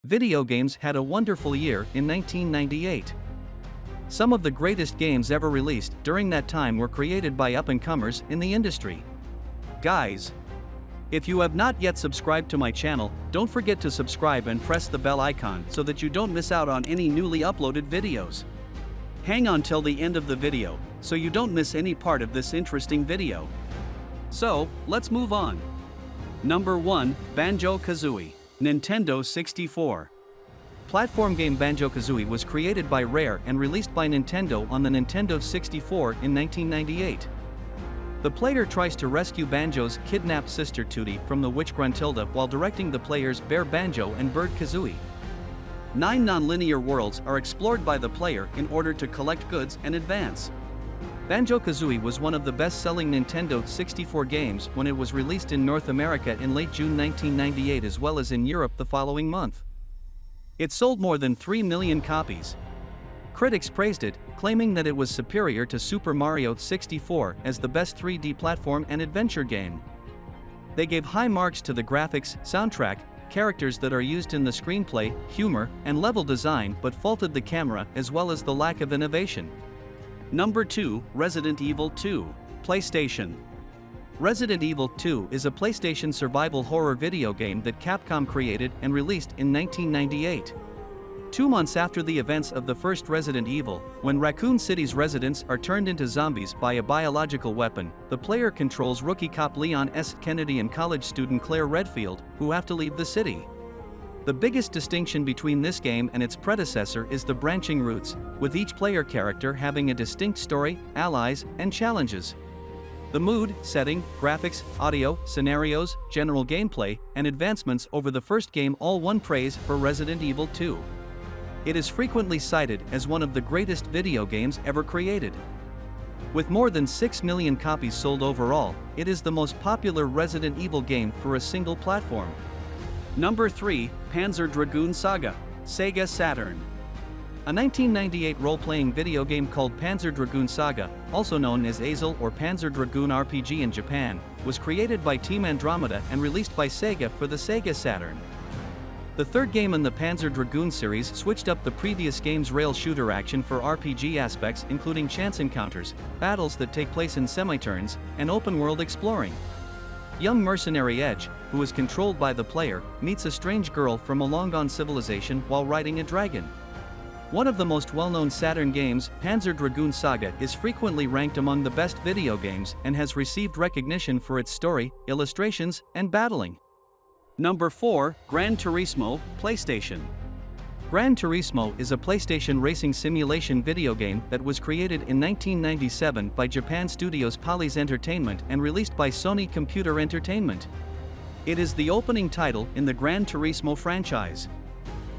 Video games had a wonderful year in 1998. Some of the greatest games ever released during that time were created by up-and-comers in the industry. Guys, if you have not yet subscribed to my channel, don't forget to subscribe and press the bell icon so that you don't miss out on any newly uploaded videos. Hang on till the end of the video, so you don't miss any part of this interesting video. So, let's move on. Number 1, Banjo-Kazooie, Nintendo 64. Platform game Banjo-Kazooie was created by Rare and released by Nintendo on the Nintendo 64 in 1998. The player tries to rescue Banjo's kidnapped sister Tootie from the witch Gruntilda while directing the players Bear Banjo and Bird Kazooie. 9 non-linear worlds are explored by the player in order to collect goods and advance. Banjo-Kazooie was one of the best-selling Nintendo 64 games when it was released in North America in late June 1998 as well as in Europe the following month. It sold more than 3 million copies. Critics praised it, claiming that it was superior to Super Mario 64 as the best 3D platform and adventure game. They gave high marks to the graphics, soundtrack, characters that are used in the screenplay, humor, and level design but faulted the camera as well as the lack of innovation. Number 2, Resident Evil 2, PlayStation. Resident Evil 2 is a PlayStation survival horror video game that Capcom created and released in 1998. 2 months after the events of the first Resident Evil, when Raccoon City's residents are turned into zombies by a biological weapon, the player controls rookie cop Leon S. Kennedy and college student Claire Redfield, who have to leave the city. The biggest distinction between this game and its predecessor is the branching routes, with each player character having a distinct story, allies, and challenges. The mood, setting, graphics, audio, scenarios, general gameplay, and advancements over the first game all won praise for Resident Evil 2. It is frequently cited as one of the greatest video games ever created. With more than 6 million copies sold overall, it is the most popular Resident Evil game for a single platform. Number 3, Panzer Dragoon Saga, Sega Saturn. A 1998 role-playing video game called Panzer Dragoon Saga, also known as Azel or Panzer Dragoon RPG in Japan, was created by Team Andromeda and released by Sega for the Sega Saturn. The third game in the Panzer Dragoon series switched up the previous game's rail shooter action for RPG aspects including chance encounters, battles that take place in semi-turns, and open-world exploring. Young mercenary Edge, who is controlled by the player, meets a strange girl from a long-gone civilization while riding a dragon. One of the most well-known Saturn games, Panzer Dragoon Saga is frequently ranked among the best video games and has received recognition for its story, illustrations, and battling. Number 4, Gran Turismo, PlayStation. Gran Turismo is a PlayStation racing simulation video game that was created in 1997 by Japan Studios Poly's Entertainment and released by Sony Computer Entertainment. It is the opening title in the Gran Turismo franchise.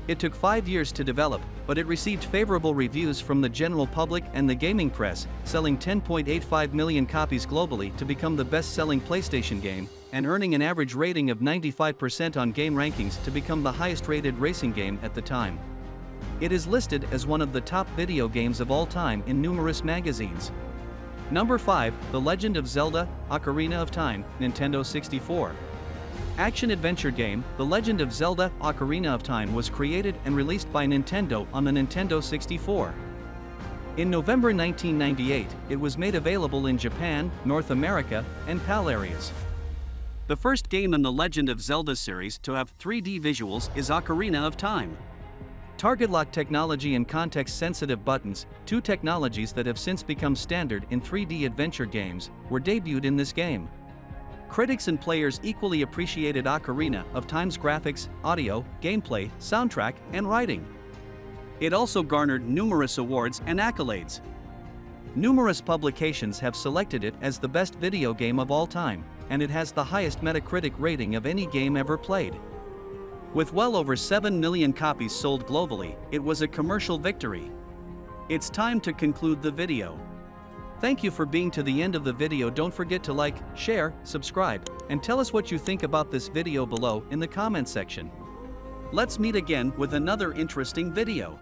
It took 5 years to develop, but it received favorable reviews from the general public and the gaming press, selling 10.85 million copies globally to become the best-selling PlayStation game, and earning an average rating of 95% on game rankings to become the highest-rated racing game at the time. It is listed as one of the top video games of all time in numerous magazines. Number 5, The Legend of Zelda, Ocarina of Time, Nintendo 64. Action-adventure game, The Legend of Zelda, Ocarina of Time was created and released by Nintendo on the Nintendo 64. In November 1998, it was made available in Japan, North America, and PAL areas. The first game in the Legend of Zelda series to have 3D visuals is Ocarina of Time. Target lock technology and context-sensitive buttons, 2 technologies that have since become standard in 3D adventure games, were debuted in this game. Critics and players equally appreciated Ocarina of Time's graphics, audio, gameplay, soundtrack, and writing. It also garnered numerous awards and accolades. Numerous publications have selected it as the best video game of all time, and it has the highest Metacritic rating of any game ever played. With well over 7 million copies sold globally, it was a commercial victory. It's time to conclude the video. Thank you for being to the end of the video. Don't forget to like, share, subscribe, and tell us what you think about this video below in the comment section. Let's meet again with another interesting video.